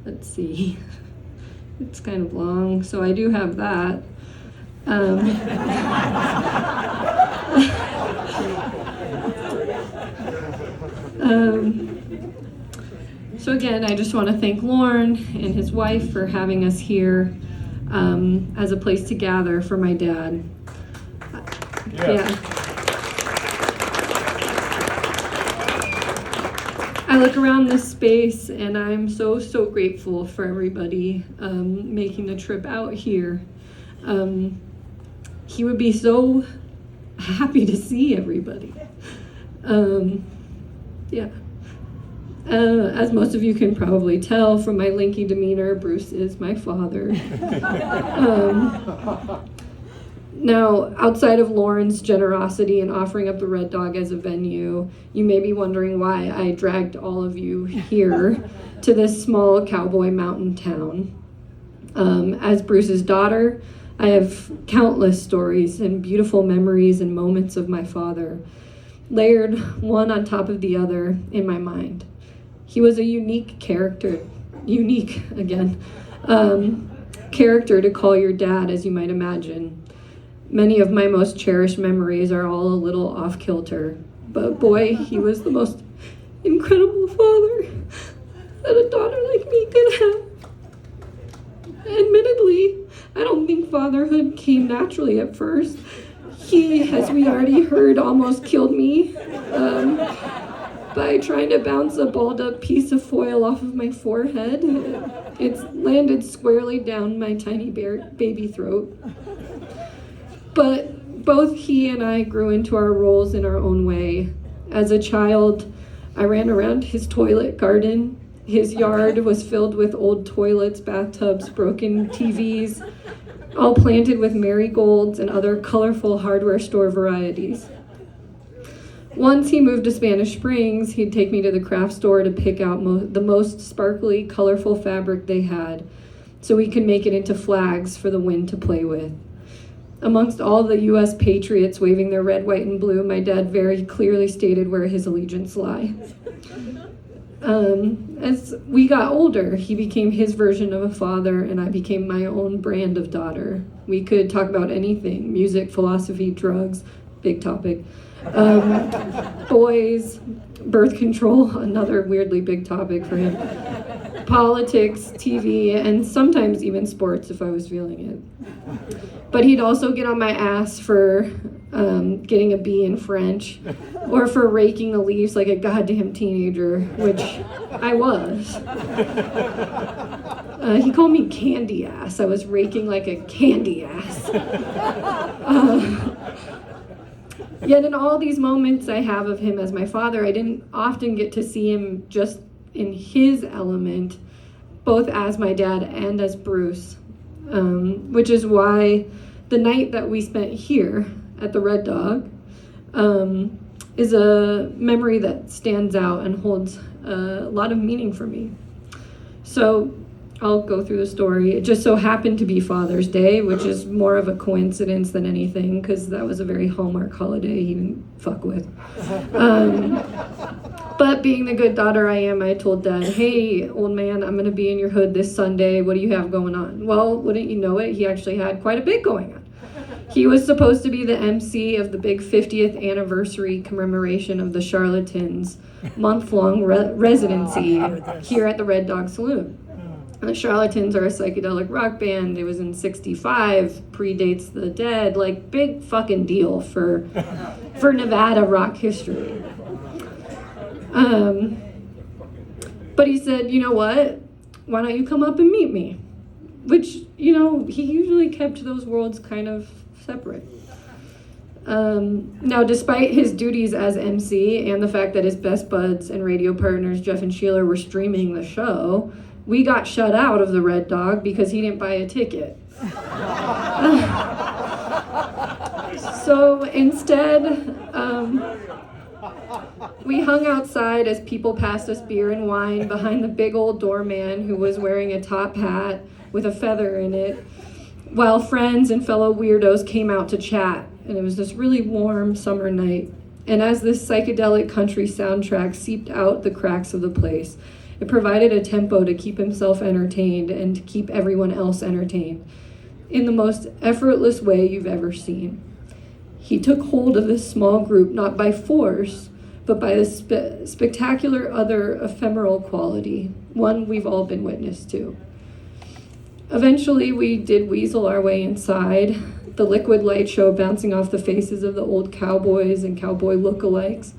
Let's see. It's kind of long, so I do have that. So again, I just want to thank Lauren and his wife for having us here as a place to gather for my dad. Yeah. I look around this space and I'm so grateful for everybody making the trip out here. He would be so happy to see everybody. Yeah. As most of you can probably tell from my lanky demeanor, Bruce is my father. Now, outside of Lauren's generosity in offering up the Red Dog as a venue, you may be wondering why I dragged all of you here to this small cowboy mountain town. As Bruce's daughter, I have countless stories and beautiful memories and moments of my father, layered one on top of the other in my mind. He was a unique character to call your dad, as you might imagine. Many of my most cherished memories are all a little off-kilter, but boy, he was the most incredible father that a daughter like me could have. Admittedly, I don't think fatherhood came naturally at first. He, as we already heard, almost killed me by trying to bounce a balled up piece of foil off of my forehead. It's landed squarely down my tiny baby throat. But both he and I grew into our roles in our own way. As a child, I ran around his toilet garden. His yard was filled with old toilets, bathtubs, broken TVs, all planted with marigolds and other colorful hardware store varieties. Once he moved to Spanish Springs, he'd take me to the craft store to pick out the most sparkly, colorful fabric they had so we could make it into flags for the wind to play with. Amongst all the U.S. patriots waving their red, white, and blue, my dad very clearly stated where his allegiance lie. As we got older, he became his version of a father, and I became my own brand of daughter. We could talk about anything: music, philosophy, drugs, big topic, boys, birth control, another weirdly big topic for him, politics, TV, and sometimes even sports if I was feeling it. But he'd also get on my ass for getting a B in French, or for raking the leaves like a goddamn teenager, which I was. He called me candy ass. I was raking like a candy ass. Yet in all these moments I have of him as my father, I didn't often get to see him just in his element, both as my dad and as Bruce, which is why the night that we spent here at the Red Dog is a memory that stands out and holds a lot of meaning for me. So I'll go through the story. It just so happened to be Father's Day, which is more of a coincidence than anything, because that was a very Hallmark holiday he didn't fuck with. But being the good daughter I am, I told Dad, "Hey, old man, I'm going to be in your hood this Sunday. What do you have going on?" Well, wouldn't you know it, he actually had quite a bit going on. He was supposed to be the MC of the big 50th anniversary commemoration of the Charlatans' month-long residency here at the Red Dog Saloon. And the Charlatans are a psychedelic rock band. It was in '65, predates the Dead, like big fucking deal for Nevada rock history. But he said, "You know what? Why don't you come up and meet me?" Which, he usually kept those worlds kind of separate. Now, despite his duties as MC and the fact that his best buds and radio partners, Jeff and Sheila, were streaming the show, we got shut out of the Red Dog because he didn't buy a ticket. So instead, we hung outside as people passed us beer and wine behind the big old doorman who was wearing a top hat with a feather in it, while friends and fellow weirdos came out to chat. And it was this really warm summer night. And as this psychedelic country soundtrack seeped out the cracks of the place, it provided a tempo to keep himself entertained and to keep everyone else entertained in the most effortless way you've ever seen. He took hold of this small group not by force, but by the spectacular other ephemeral quality, one we've all been witness to. Eventually, we did weasel our way inside, the liquid light show bouncing off the faces of the old cowboys and cowboy lookalikes,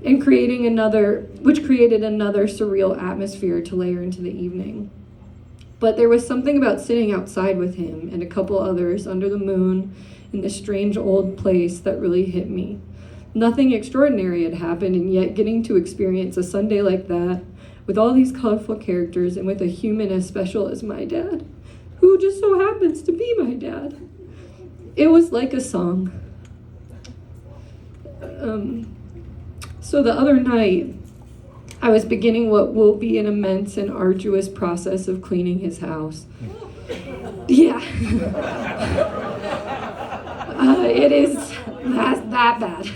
and created another surreal atmosphere to layer into the evening. But there was something about sitting outside with him and a couple others under the moon in this strange old place that really hit me. Nothing extraordinary had happened, and yet getting to experience a Sunday like that with all these colorful characters and with a human as special as my dad, who just so happens to be my dad. It was like a song. So the other night, I was beginning what will be an immense and arduous process of cleaning his house. Yeah. It is that bad.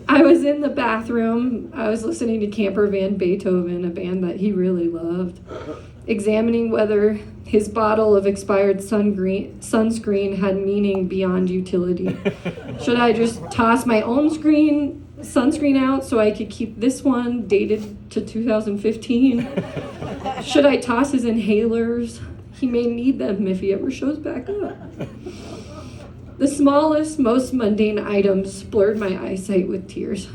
I was in the bathroom. I was listening to Camper Van Beethoven, a band that he really loved, examining whether his bottle of expired sunscreen had meaning beyond utility. Should I just toss my own sunscreen out so I could keep this one dated to 2015? Should I toss his inhalers? He may need them if he ever shows back up. The smallest, most mundane items blurred my eyesight with tears.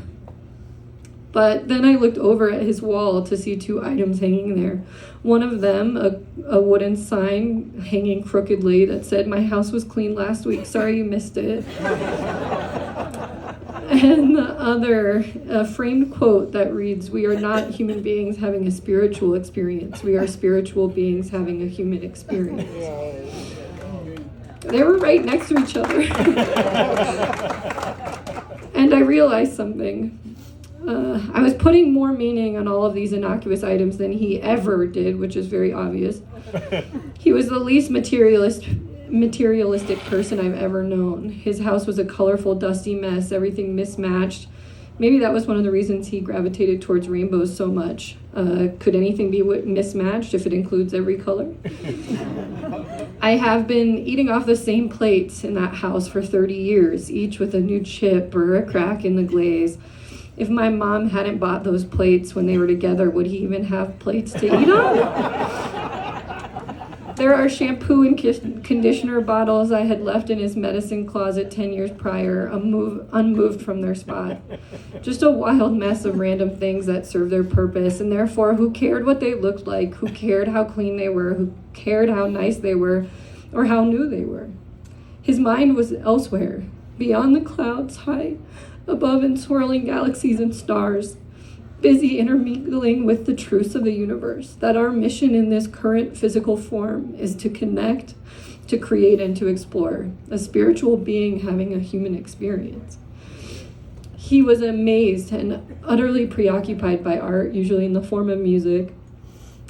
But then I looked over at his wall to see two items hanging there. One of them, a wooden sign hanging crookedly that said, "My house was cleaned last week, sorry you missed it." And the other, a framed quote that reads, "We are not human beings having a spiritual experience. We are spiritual beings having a human experience." They were right next to each other. And I realized something. I was putting more meaning on all of these innocuous items than he ever did, which is very obvious. He was the least materialistic person I've ever known. His house was a colorful, dusty mess, everything mismatched. Maybe that was one of the reasons he gravitated towards rainbows so much. Could anything be mismatched if it includes every color? I have been eating off the same plates in that house for 30 years, each with a new chip or a crack in the glaze. If my mom hadn't bought those plates when they were together, would he even have plates to eat on? There are shampoo and conditioner bottles I had left in his medicine closet 10 years prior, unmoved from their spot. Just a wild mess of random things that served their purpose, and therefore who cared what they looked like, who cared how clean they were, who cared how nice they were, or how new they were. His mind was elsewhere, beyond the clouds, high above in swirling galaxies and stars, busy intermingling with the truths of the universe, that our mission in this current physical form is to connect, to create, and to explore, a spiritual being having a human experience. He was amazed and utterly preoccupied by art, usually in the form of music,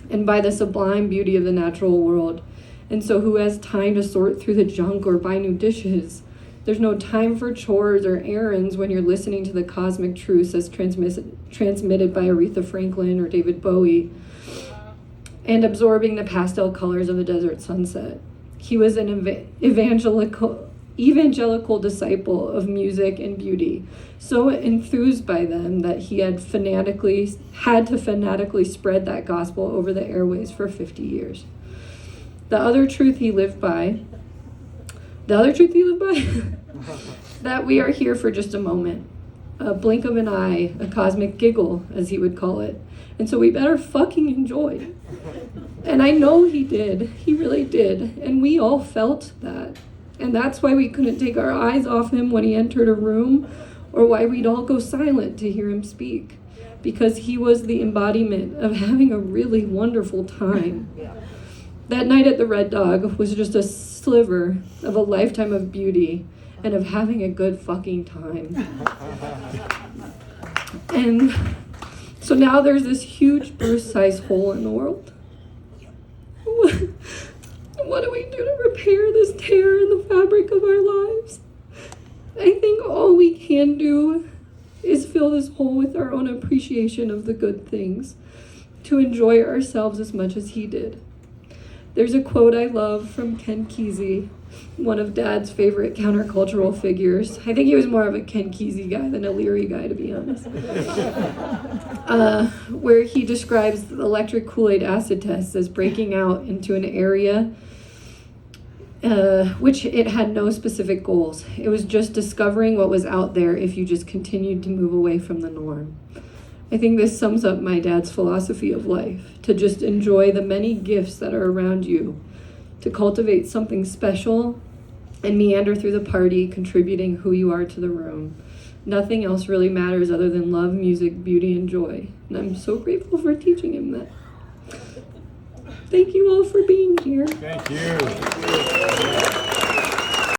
and by the sublime beauty of the natural world. And so who has time to sort through the junk or buy new dishes? There's no time for chores or errands when you're listening to the cosmic truths as transmitted by Aretha Franklin or David Bowie, and absorbing the pastel colors of the desert sunset. He was an evangelical disciple of music and beauty, so enthused by them that he had to fanatically spread that gospel over the airways for 50 years. The other truth he lived by, that we are here for just a moment, a blink of an eye, a cosmic giggle, as he would call it. And so we better fucking enjoy it. And I know he did. He really did. And we all felt that. And that's why we couldn't take our eyes off him when he entered a room, or why we'd all go silent to hear him speak. Because he was the embodiment of having a really wonderful time. That night at the Red Dog was just a sliver of a lifetime of beauty and of having a good fucking time. And so now there's this huge Bruce-sized hole in the world. What do we do to repair this tear in the fabric of our lives? I think all we can do is fill this hole with our own appreciation of the good things, to enjoy ourselves as much as he did. There's a quote I love from Ken Kesey, one of Dad's favorite countercultural figures. I think he was more of a Ken Kesey guy than a Leary guy, to be honest. Where he describes the electric Kool-Aid acid test as breaking out into an area which it had no specific goals. It was just discovering what was out there if you just continued to move away from the norm. I think this sums up my dad's philosophy of life, to just enjoy the many gifts that are around you, to cultivate something special and meander through the party, contributing who you are to the room. Nothing else really matters other than love, music, beauty, and joy. And I'm so grateful for teaching him that. Thank you all for being here. Thank you.